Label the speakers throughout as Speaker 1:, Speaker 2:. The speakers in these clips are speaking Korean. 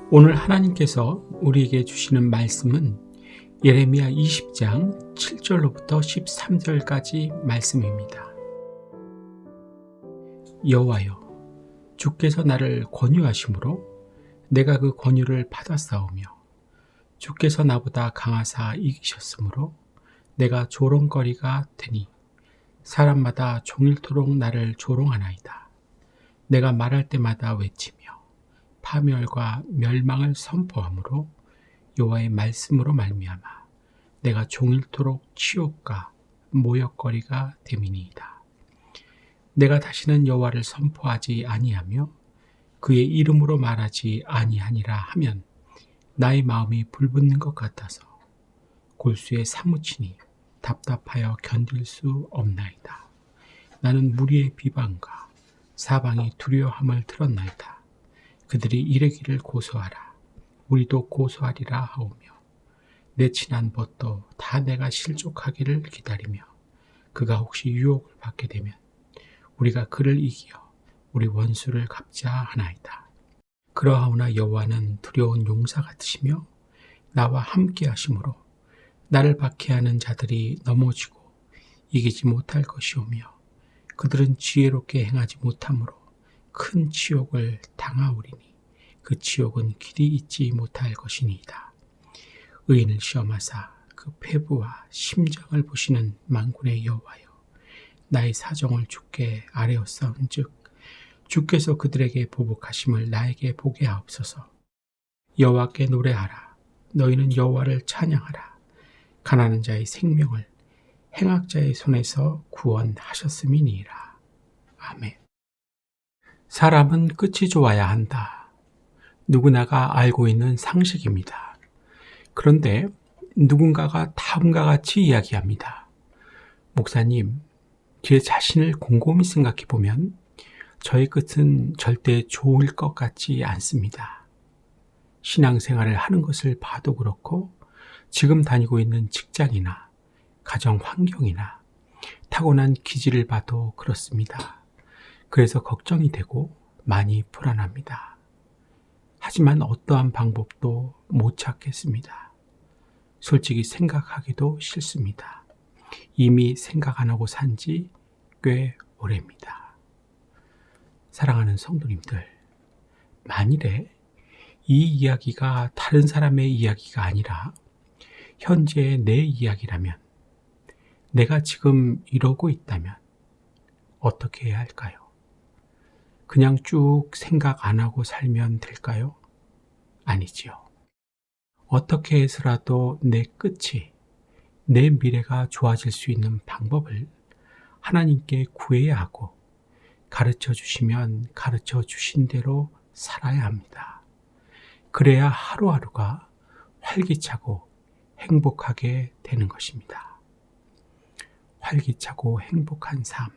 Speaker 1: 오늘 하나님께서 우리에게 주시는 말씀은 예레미야 20장 7절로부터 13절까지 말씀입니다. 여호와여, 주께서 나를 권유하심으로 내가 그 권유를 받았사오며 주께서 나보다 강하사 이기셨으므로 내가 조롱거리가 되니 사람마다 종일토록 나를 조롱하나이다. 내가 말할 때마다 외치며 파멸과 멸망을 선포함으로 여호와의 말씀으로 말미암아 내가 종일토록 치욕과 모욕거리가 됨이니이다. 내가 다시는 여호와를 선포하지 아니하며 그의 이름으로 말하지 아니하니라 하면 나의 마음이 불붙는 것 같아서 골수에 사무치니 답답하여 견딜 수 없나이다. 나는 무리의 비방과 사방이 두려워함을 들었나이다. 그들이 이르기를 고소하라. 우리도 고소하리라 하오며 내 친한 벗도 다 내가 실족하기를 기다리며 그가 혹시 유혹을 받게 되면 우리가 그를 이기어 우리 원수를 갚자 하나이다. 그러하오나 여호와는 두려운 용사 같으시며 나와 함께 하심으로 나를 박해하는 자들이 넘어지고 이기지 못할 것이오며 그들은 지혜롭게 행하지 못하므로 큰 치욕을 당하오리니 그 치욕은 길이 잊지 못할 것이니이다. 의인을 시험하사 그 폐부와 심장을 보시는 만군의 여호와여, 나의 사정을 주께 아뢰었사온즉 주께서 그들에게 보복하심을 나에게 보게 하옵소서. 여호와께 노래하라. 너희는 여호와를 찬양하라. 가난한 자의 생명을 행악자의 손에서 구원하셨음이니이다. 아멘. 사람은 끝이 좋아야 한다. 누구나가 알고 있는 상식입니다. 그런데 누군가가 다음과 같이 이야기합니다. 목사님, 제 자신을 곰곰이 생각해 보면 저의 끝은 절대 좋을 것 같지 않습니다. 신앙생활을 하는 것을 봐도 그렇고 지금 다니고 있는 직장이나 가정 환경이나 타고난 기질을 봐도 그렇습니다. 그래서 걱정이 되고 많이 불안합니다. 하지만 어떠한 방법도 못 찾겠습니다. 솔직히 생각하기도 싫습니다. 이미 생각 안 하고 산 지 꽤 오래입니다. 사랑하는 성도님들, 만일에 이 이야기가 다른 사람의 이야기가 아니라 현재의 내 이야기라면, 내가 지금 이러고 있다면 어떻게 해야 할까요? 그냥 쭉 생각 안 하고 살면 될까요? 아니지요. 어떻게 해서라도 내 끝이, 내 미래가 좋아질 수 있는 방법을 하나님께 구해야 하고 가르쳐 주시면 가르쳐 주신 대로 살아야 합니다. 그래야 하루하루가 활기차고 행복하게 되는 것입니다. 활기차고 행복한 삶,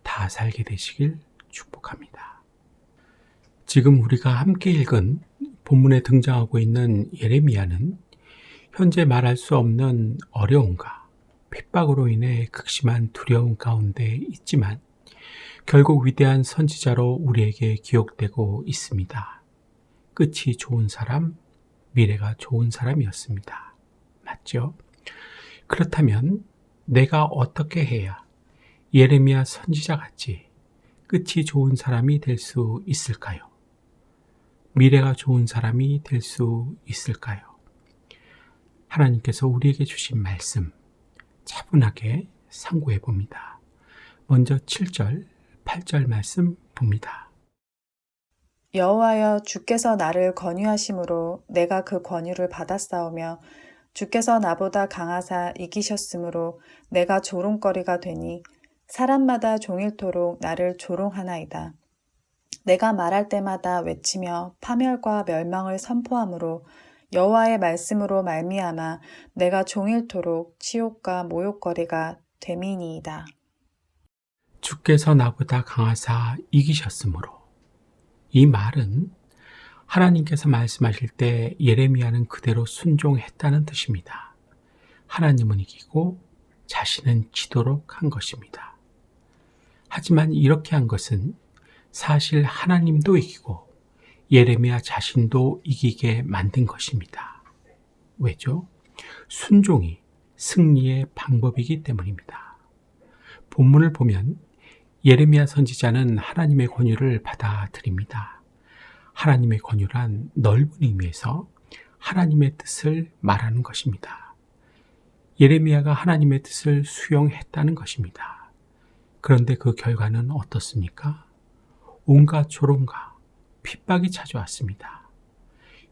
Speaker 1: 다 살게 되시길 축복합니다. 지금 우리가 함께 읽은 본문에 등장하고 있는 예레미야는 현재 말할 수 없는 어려움과 핍박으로 인해 극심한 두려움 가운데 있지만 결국 위대한 선지자로 우리에게 기억되고 있습니다. 끝이 좋은 사람, 미래가 좋은 사람이었습니다. 맞죠? 그렇다면 내가 어떻게 해야 예레미야 선지자 같이 끝이 좋은 사람이 될 수 있을까요? 미래가 좋은 사람이 될 수 있을까요? 하나님께서 우리에게 주신 말씀 차분하게 상고해 봅니다. 먼저 7절, 8절 말씀 봅니다.
Speaker 2: 여호와여, 주께서 나를 권유하심으로 내가 그 권유를 받았사오며 주께서 나보다 강하사 이기셨으므로 내가 조롱거리가 되니 사람마다 종일토록 나를 조롱하나이다. 내가 말할 때마다 외치며 파멸과 멸망을 선포함으로 여호와의 말씀으로 말미암아 내가 종일토록 치욕과 모욕거리가 됨이니이다.
Speaker 1: 주께서 나보다 강하사 이기셨으므로. 이 말은 하나님께서 말씀하실 때 예레미야는 그대로 순종했다는 뜻입니다. 하나님은 이기고 자신은 지도록 한 것입니다. 하지만 이렇게 한 것은 사실 하나님도 이기고 예레미야 자신도 이기게 만든 것입니다. 왜죠? 순종이 승리의 방법이기 때문입니다. 본문을 보면 예레미야 선지자는 하나님의 권유를 받아들입니다. 하나님의 권유란 넓은 의미에서 하나님의 뜻을 말하는 것입니다. 예레미야가 하나님의 뜻을 수용했다는 것입니다. 그런데 그 결과는 어떻습니까? 온갖 조롱과 핍박이 찾아왔습니다.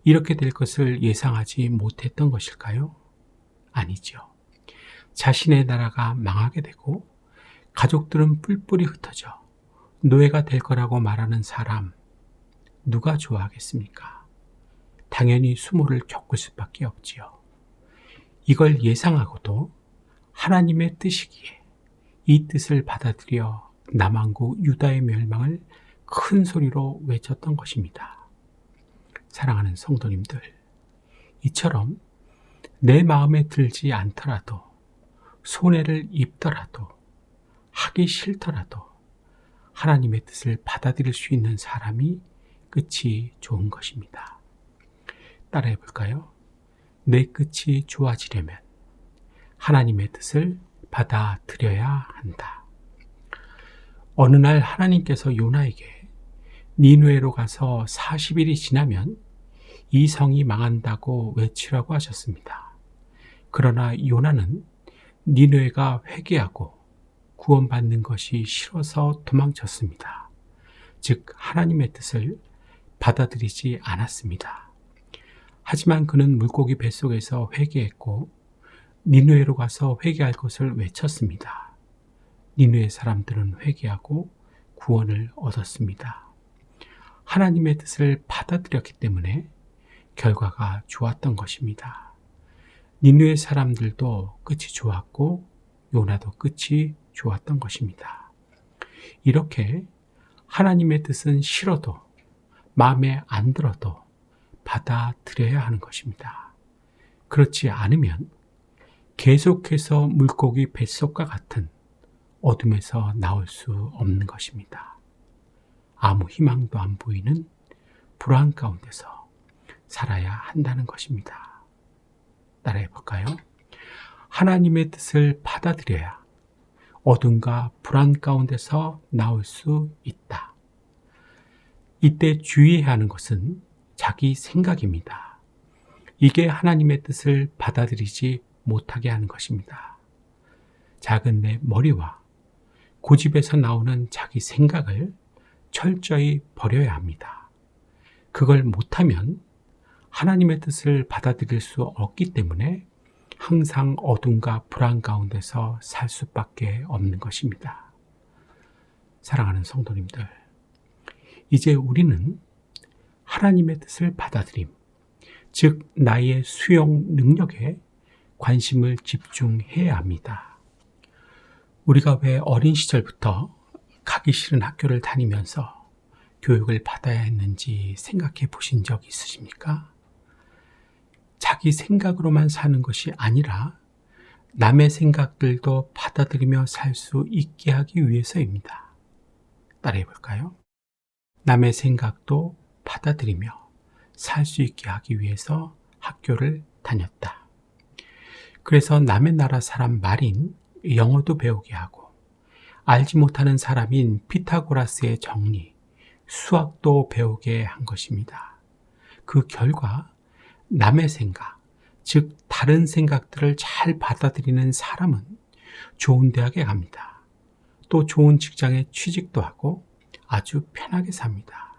Speaker 1: 이렇게 될 것을 예상하지 못했던 것일까요? 아니죠. 자신의 나라가 망하게 되고 가족들은 뿔뿔이 흩어져 노예가 될 거라고 말하는 사람, 누가 좋아하겠습니까? 당연히 수모를 겪을 수밖에 없지요. 이걸 예상하고도 하나님의 뜻이기에 이 뜻을 받아들여 남왕국 유다의 멸망을 큰 소리로 외쳤던 것입니다. 사랑하는 성도님들, 이처럼 내 마음에 들지 않더라도, 손해를 입더라도, 하기 싫더라도 하나님의 뜻을 받아들일 수 있는 사람이 끝이 좋은 것입니다. 따라해 볼까요? 내 끝이 좋아지려면 하나님의 뜻을 받아들여야 한다. 어느 날 하나님께서 요나에게 니느웨로 가서 40일이 지나면 이 성이 망한다고 외치라고 하셨습니다. 그러나 요나는 니느웨가 회개하고 구원받는 것이 싫어서 도망쳤습니다. 즉 하나님의 뜻을 받아들이지 않았습니다. 하지만 그는 물고기 뱃속에서 회개했고 니느웨로 가서 회개할 것을 외쳤습니다. 니느웨 사람들은 회개하고 구원을 얻었습니다. 하나님의 뜻을 받아들였기 때문에 결과가 좋았던 것입니다. 니느웨 사람들도 끝이 좋았고 요나도 끝이 좋았던 것입니다. 이렇게 하나님의 뜻은 싫어도 마음에 안 들어도 받아들여야 하는 것입니다. 그렇지 않으면 계속해서 물고기 뱃속과 같은 어둠에서 나올 수 없는 것입니다. 아무 희망도 안 보이는 불안 가운데서 살아야 한다는 것입니다. 따라해 볼까요? 하나님의 뜻을 받아들여야 어둠과 불안 가운데서 나올 수 있다. 이때 주의해야 하는 것은 자기 생각입니다. 이게 하나님의 뜻을 받아들이지 못하게 하는 것입니다. 작은 내 머리와 고집에서 나오는 자기 생각을 철저히 버려야 합니다. 그걸 못하면 하나님의 뜻을 받아들일 수 없기 때문에 항상 어둠과 불안 가운데서 살 수밖에 없는 것입니다. 사랑하는 성도님들, 이제 우리는 하나님의 뜻을 받아들임, 즉 나의 수용 능력에 관심을 집중해야 합니다. 우리가 왜 어린 시절부터 가기 싫은 학교를 다니면서 교육을 받아야 했는지 생각해 보신 적 있으십니까? 자기 생각으로만 사는 것이 아니라 남의 생각들도 받아들이며 살 수 있게 하기 위해서입니다. 따라해 볼까요? 남의 생각도 받아들이며 살 수 있게 하기 위해서 학교를 다녔다. 그래서 남의 나라 사람 말인 영어도 배우게 하고 알지 못하는 사람인 피타고라스의 정리, 수학도 배우게 한 것입니다. 그 결과 남의 생각, 즉 다른 생각들을 잘 받아들이는 사람은 좋은 대학에 갑니다. 또 좋은 직장에 취직도 하고 아주 편하게 삽니다.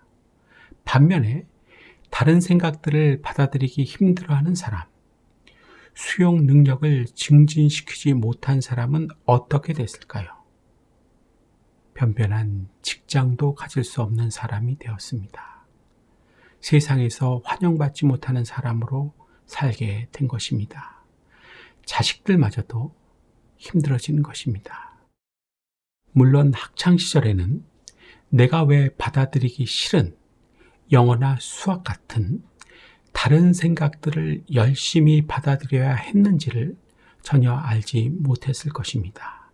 Speaker 1: 반면에 다른 생각들을 받아들이기 힘들어하는 사람, 수용 능력을 증진시키지 못한 사람은 어떻게 됐을까요? 변변한 직장도 가질 수 없는 사람이 되었습니다. 세상에서 환영받지 못하는 사람으로 살게 된 것입니다. 자식들마저도 힘들어지는 것입니다. 물론 학창시절에는 내가 왜 받아들이기 싫은 영어나 수학 같은 다른 생각들을 열심히 받아들여야 했는지를 전혀 알지 못했을 것입니다.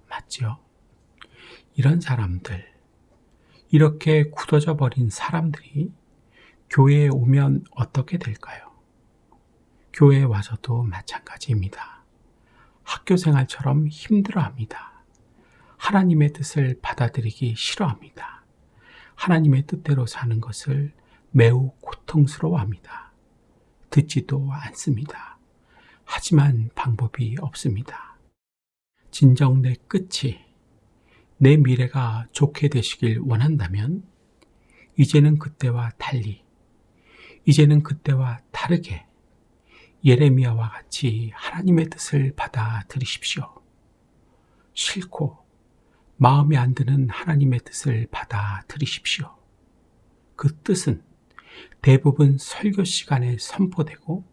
Speaker 1: 맞죠? 이런 사람들, 이렇게 굳어져 버린 사람들이 교회에 오면 어떻게 될까요? 교회에 와서도 마찬가지입니다. 학교 생활처럼 힘들어합니다. 하나님의 뜻을 받아들이기 싫어합니다. 하나님의 뜻대로 사는 것을 매우 고통스러워합니다. 듣지도 않습니다. 하지만 방법이 없습니다. 진정 내 끝이, 내 미래가 좋게 되시길 원한다면 이제는 그때와 달리, 이제는 그때와 다르게 예레미야와 같이 하나님의 뜻을 받아들이십시오. 싫고 마음에 안 드는 하나님의 뜻을 받아들이십시오. 그 뜻은 대부분 설교 시간에 선포되고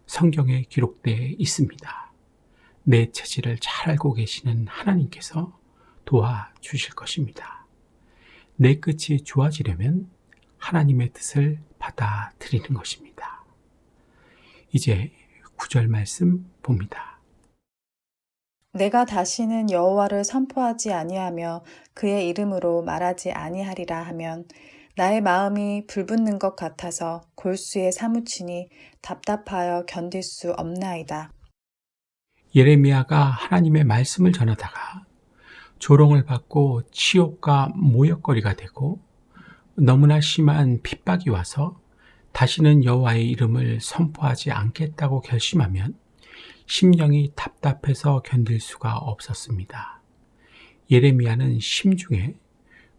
Speaker 1: 성경에 기록되어 있습니다. 내 체질을 잘 알고 계시는 하나님께서 도와주실 것입니다. 내 끝이 좋아지려면 하나님의 뜻을 받아들이는 것입니다. 이제 9절 말씀 봅니다.
Speaker 2: 내가 다시는 여호와를 선포하지 아니하며 그의 이름으로 말하지 아니하리라 하면 나의 마음이 불붙는 것 같아서 골수에 사무치니 답답하여 견딜 수 없나이다.
Speaker 1: 예레미야가 하나님의 말씀을 전하다가 조롱을 받고 치욕과 모욕거리가 되고 너무나 심한 핍박이 와서 다시는 여호와의 이름을 선포하지 않겠다고 결심하면 심령이 답답해서 견딜 수가 없었습니다. 예레미야는 심중에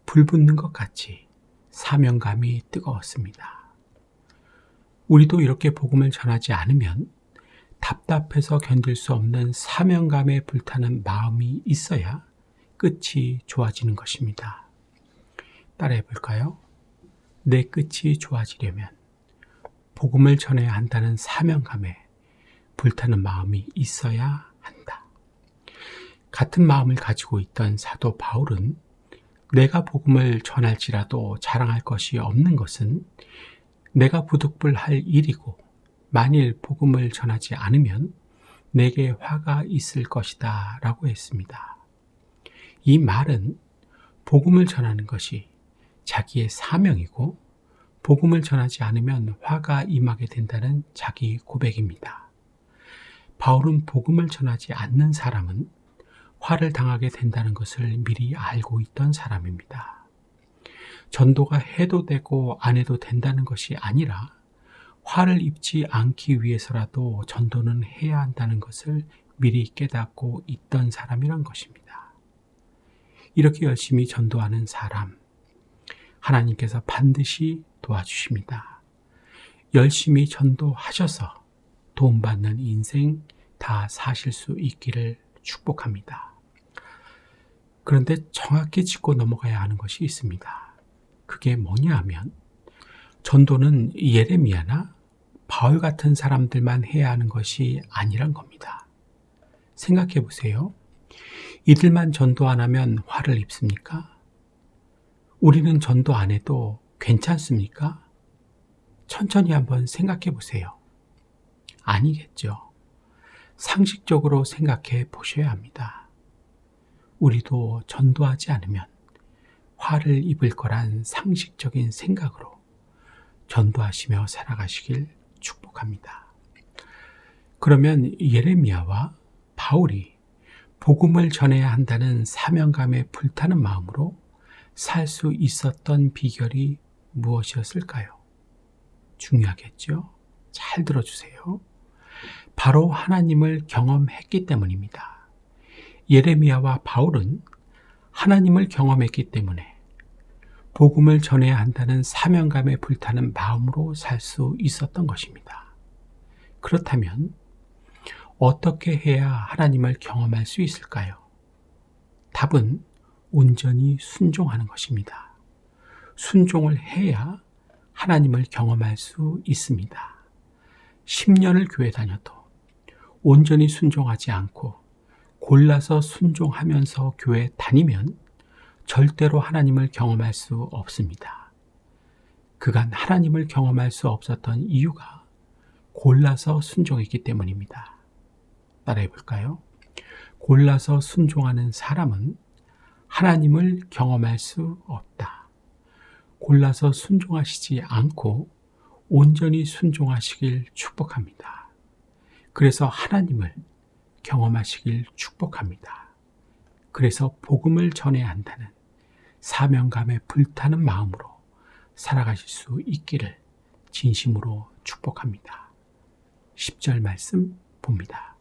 Speaker 1: 불붙는 것 같이 사명감이 뜨거웠습니다. 우리도 이렇게 복음을 전하지 않으면 답답해서 견딜 수 없는 사명감에 불타는 마음이 있어야 끝이 좋아지는 것입니다. 따라해 볼까요? 내 끝이 좋아지려면 복음을 전해야 한다는 사명감에 불타는 마음이 있어야 한다. 같은 마음을 가지고 있던 사도 바울은 내가 복음을 전할지라도 자랑할 것이 없는 것은 내가 부득불할 일이고 만일 복음을 전하지 않으면 내게 화가 있을 것이다 라고 했습니다. 이 말은 복음을 전하는 것이 자기의 사명이고 복음을 전하지 않으면 화가 임하게 된다는 자기 고백입니다. 바울은 복음을 전하지 않는 사람은 화를 당하게 된다는 것을 미리 알고 있던 사람입니다. 전도가 해도 되고 안 해도 된다는 것이 아니라 화를 입지 않기 위해서라도 전도는 해야 한다는 것을 미리 깨닫고 있던 사람이란 것입니다. 이렇게 열심히 전도하는 사람, 하나님께서 반드시 도와주십니다. 열심히 전도하셔서 도움받는 인생 다 사실 수 있기를 축복합니다. 그런데 정확히 짚고 넘어가야 하는 것이 있습니다. 그게 뭐냐 하면 전도는 예레미야나 바울 같은 사람들만 해야 하는 것이 아니란 겁니다. 생각해 보세요. 이들만 전도 안 하면 화를 입습니까? 우리는 전도 안 해도 괜찮습니까? 천천히 한번 생각해 보세요. 아니겠죠. 상식적으로 생각해 보셔야 합니다. 우리도 전도하지 않으면 화를 입을 거란 상식적인 생각으로 전도하시며 살아가시길 축복합니다. 그러면 예레미야와 바울이 복음을 전해야 한다는 사명감에 불타는 마음으로 살 수 있었던 비결이 무엇이었을까요? 중요하겠죠? 잘 들어주세요. 바로 하나님을 경험했기 때문입니다. 예레미야와 바울은 하나님을 경험했기 때문에 복음을 전해야 한다는 사명감에 불타는 마음으로 살 수 있었던 것입니다. 그렇다면 어떻게 해야 하나님을 경험할 수 있을까요? 답은 온전히 순종하는 것입니다. 순종을 해야 하나님을 경험할 수 있습니다. 10년을 교회 다녀도 온전히 순종하지 않고 골라서 순종하면서 교회 다니면 절대로 하나님을 경험할 수 없습니다. 그간 하나님을 경험할 수 없었던 이유가 골라서 순종했기 때문입니다. 따라해 볼까요? 골라서 순종하는 사람은 하나님을 경험할 수 없다. 골라서 순종하시지 않고 온전히 순종하시길 축복합니다. 그래서 하나님을 경험하시길 축복합니다. 그래서 복음을 전해야 한다는 사명감에 불타는 마음으로 살아가실 수 있기를 진심으로 축복합니다. 10절 말씀 봅니다.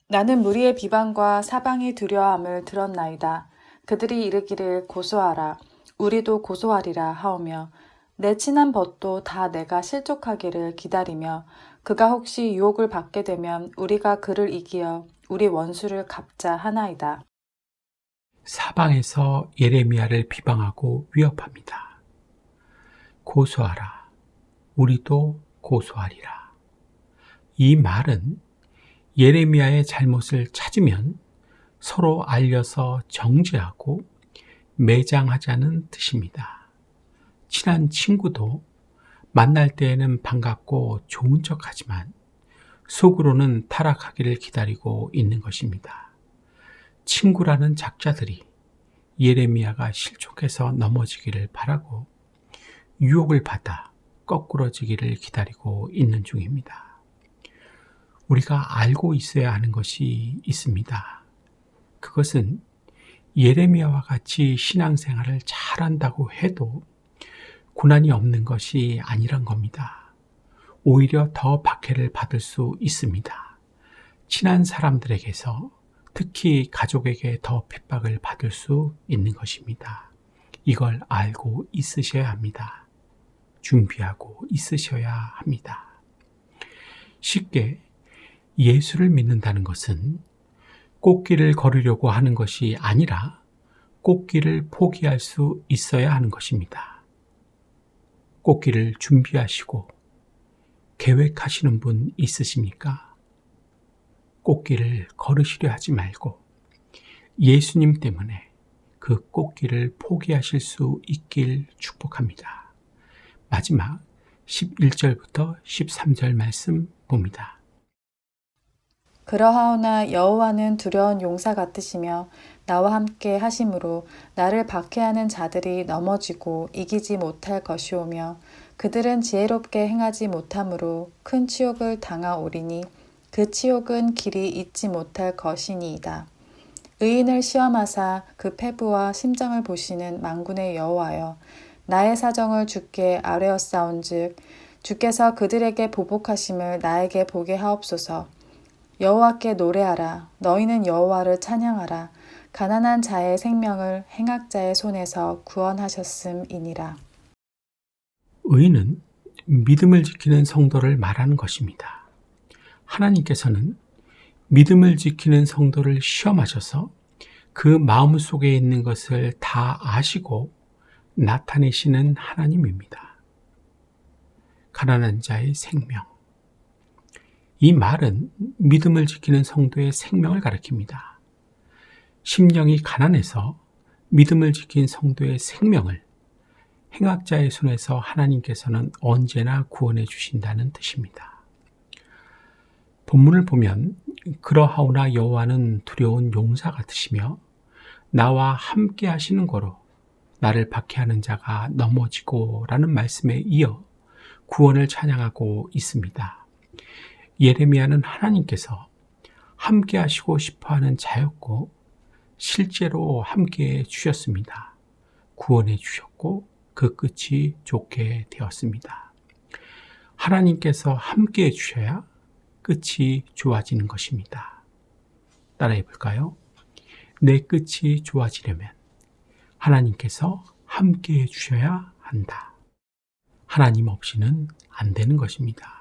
Speaker 2: 나는 무리의 비방과 사방이 두려움을 들었나이다. 그들이 이르기를 고소하라. 우리도 고소하리라 하오며 내 친한 벗도 다 내가 실족하기를 기다리며 그가 혹시 유혹을 받게 되면 우리가 그를 이기어 우리 원수를 갚자 하나이다.
Speaker 1: 사방에서 예레미야를 비방하고 위협합니다. 고소하라. 우리도 고소하리라. 이 말은 예레미야의 잘못을 찾으면 서로 알려서 정죄하고 매장하자는 뜻입니다. 친한 친구도 만날 때에는 반갑고 좋은 척하지만 속으로는 타락하기를 기다리고 있는 것입니다. 친구라는 작자들이 예레미야가 실족해서 넘어지기를 바라고 유혹을 받아 거꾸러지기를 기다리고 있는 중입니다. 우리가 알고 있어야 하는 것이 있습니다. 그것은 예레미야와 같이 신앙생활을 잘한다고 해도 고난이 없는 것이 아니란 겁니다. 오히려 더 박해를 받을 수 있습니다. 친한 사람들에게서 특히 가족에게 더 핍박을 받을 수 있는 것입니다. 이걸 알고 있으셔야 합니다. 준비하고 있으셔야 합니다. 쉽게 예수를 믿는다는 것은 꽃길을 걸으려고 하는 것이 아니라 꽃길을 포기할 수 있어야 하는 것입니다. 꽃길을 준비하시고 계획하시는 분 있으십니까? 꽃길을 걸으시려 하지 말고 예수님 때문에 그 꽃길을 포기하실 수 있길 축복합니다. 마지막 11절부터 13절 말씀 봅니다.
Speaker 2: 그러하오나 여호와는 두려운 용사 같으시며 나와 함께 하심으로 나를 박해하는 자들이 넘어지고 이기지 못할 것이오며 그들은 지혜롭게 행하지 못함으로 큰 치욕을 당하오리니 그 치욕은 길이 잊지 못할 것이니이다. 의인을 시험하사 그 패부와 심정을 보시는 만군의 여호와여 나의 사정을 주께 아뢰었사온즉 주께서 그들에게 보복하심을 나에게 보게 하옵소서. 여호와께 노래하라. 너희는 여호와를 찬양하라. 가난한 자의 생명을 행악자의 손에서 구원하셨음이니라.
Speaker 1: 의인은 믿음을 지키는 성도를 말하는 것입니다. 하나님께서는 믿음을 지키는 성도를 시험하셔서 그 마음 속에 있는 것을 다 아시고 나타내시는 하나님입니다. 가난한 자의 생명. 이 말은 믿음을 지키는 성도의 생명을 가리킵니다. 심령이 가난해서 믿음을 지킨 성도의 생명을 행악자의 손에서 하나님께서는 언제나 구원해 주신다는 뜻입니다. 본문을 보면 그러하오나 여호와는 두려운 용사 같으시며 나와 함께 하시는 거로 나를 박해하는 자가 넘어지고 라는 말씀에 이어 구원을 찬양하고 있습니다. 예레미야는 하나님께서 함께 하시고 싶어하는 자였고 실제로 함께 주셨습니다. 구원해 주셨고 그 끝이 좋게 되었습니다. 하나님께서 함께 해주셔야 끝이 좋아지는 것입니다. 따라해 볼까요? 내 끝이 좋아지려면 하나님께서 함께 해주셔야 한다. 하나님 없이는 안 되는 것입니다.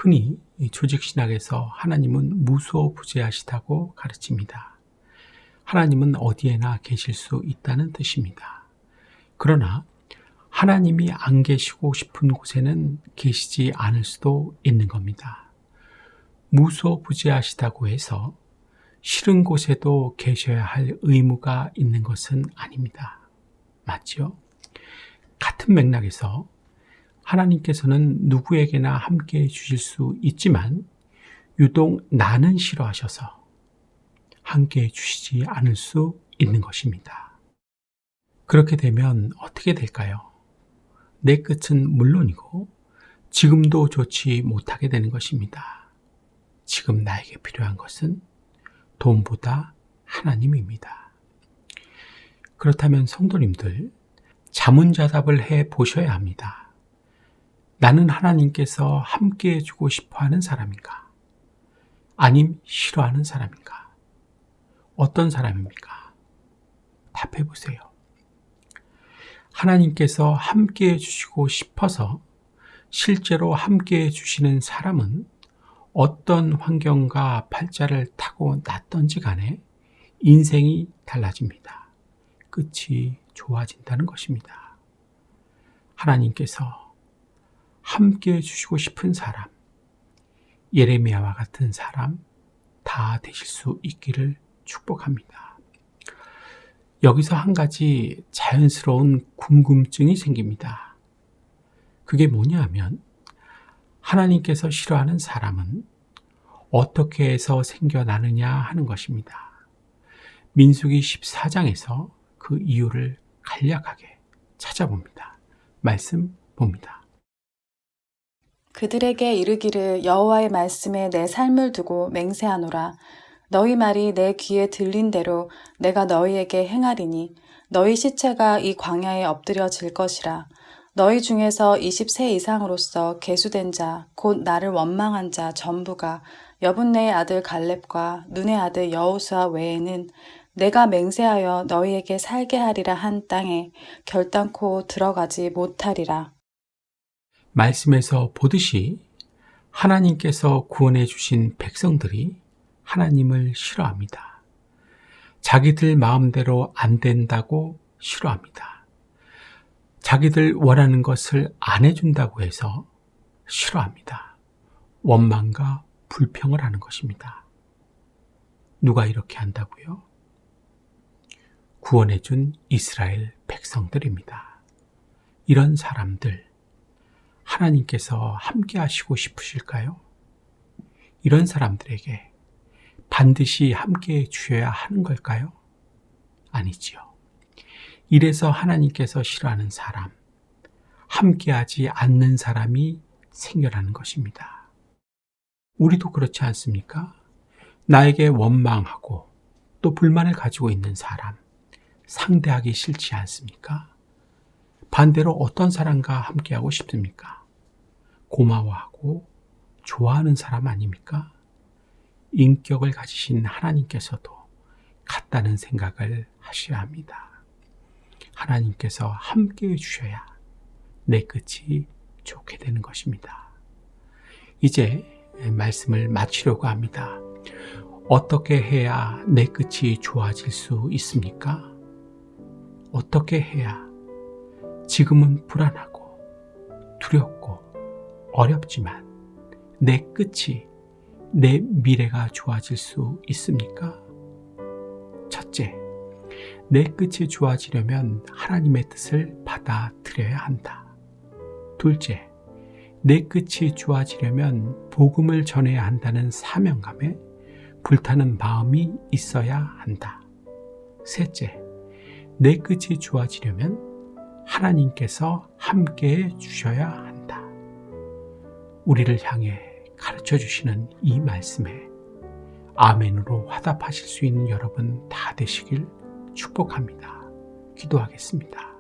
Speaker 1: 흔히 조직신학에서 하나님은 무소부재하시다고 가르칩니다. 하나님은 어디에나 계실 수 있다는 뜻입니다. 그러나 하나님이 안 계시고 싶은 곳에는 계시지 않을 수도 있는 겁니다. 무소부재하시다고 해서 싫은 곳에도 계셔야 할 의무가 있는 것은 아닙니다. 맞죠? 같은 맥락에서 하나님께서는 누구에게나 함께 주실 수 있지만 유독 나는 싫어하셔서 함께 주시지 않을 수 있는 것입니다. 그렇게 되면 어떻게 될까요? 내 끝은 물론이고 지금도 좋지 못하게 되는 것입니다. 지금 나에게 필요한 것은 돈보다 하나님입니다. 그렇다면 성도님들, 자문자답을 해 보셔야 합니다. 나는 하나님께서 함께 해주고 싶어하는 사람인가? 아님 싫어하는 사람인가? 어떤 사람입니까? 답해 보세요. 하나님께서 함께 해주시고 싶어서 실제로 함께 해주시는 사람은 어떤 환경과 팔자를 타고 났던지 간에 인생이 달라집니다. 끝이 좋아진다는 것입니다. 하나님께서 함께 해주시고 싶은 사람, 예레미야와 같은 사람 다 되실 수 있기를 축복합니다. 여기서 한 가지 자연스러운 궁금증이 생깁니다. 그게 뭐냐 하면 하나님께서 싫어하는 사람은 어떻게 해서 생겨나느냐 하는 것입니다. 민수기 14장에서 그 이유를 간략하게 찾아봅니다. 말씀 봅니다.
Speaker 2: 그들에게 이르기를 여호와의 말씀에 내 삶을 두고 맹세하노라. 너희 말이 내 귀에 들린 대로 내가 너희에게 행하리니 너희 시체가 이 광야에 엎드려질 것이라. 너희 중에서 20세 이상으로서 계수된 자, 곧 나를 원망한 자 전부가 여분네의 아들 갈렙과 눈의 아들 여호수아 외에는 내가 맹세하여 너희에게 살게 하리라 한 땅에 결단코 들어가지 못하리라.
Speaker 1: 말씀에서 보듯이 하나님께서 구원해 주신 백성들이 하나님을 싫어합니다. 자기들 마음대로 안 된다고 싫어합니다. 자기들 원하는 것을 안 해준다고 해서 싫어합니다. 원망과 불평을 하는 것입니다. 누가 이렇게 한다고요? 구원해 준 이스라엘 백성들입니다. 이런 사람들, 하나님께서 함께 하시고 싶으실까요? 이런 사람들에게 반드시 함께 해 주셔야 하는 걸까요? 아니지요. 이래서 하나님께서 싫어하는 사람, 함께하지 않는 사람이 생겨나는 것입니다. 우리도 그렇지 않습니까? 나에게 원망하고 또 불만을 가지고 있는 사람, 상대하기 싫지 않습니까? 반대로 어떤 사람과 함께하고 싶습니까? 고마워하고 좋아하는 사람 아닙니까? 인격을 가지신 하나님께서도 같다는 생각을 하셔야 합니다. 하나님께서 함께 해주셔야 내 끝이 좋게 되는 것입니다. 이제 말씀을 마치려고 합니다. 어떻게 해야 내 끝이 좋아질 수 있습니까? 어떻게 해야 지금은 불안하고 두렵고 어렵지만 내 끝이, 내 미래가 좋아질 수 있습니까? 첫째, 내 끝이 좋아지려면 하나님의 뜻을 받아들여야 한다. 둘째, 내 끝이 좋아지려면 복음을 전해야 한다는 사명감에 불타는 마음이 있어야 한다. 셋째, 내 끝이 좋아지려면 하나님께서 함께해 주셔야 한다. 우리를 향해 가르쳐 주시는 이 말씀에 아멘으로 화답하실 수 있는 여러분 다 되시길 축복합니다. 기도하겠습니다.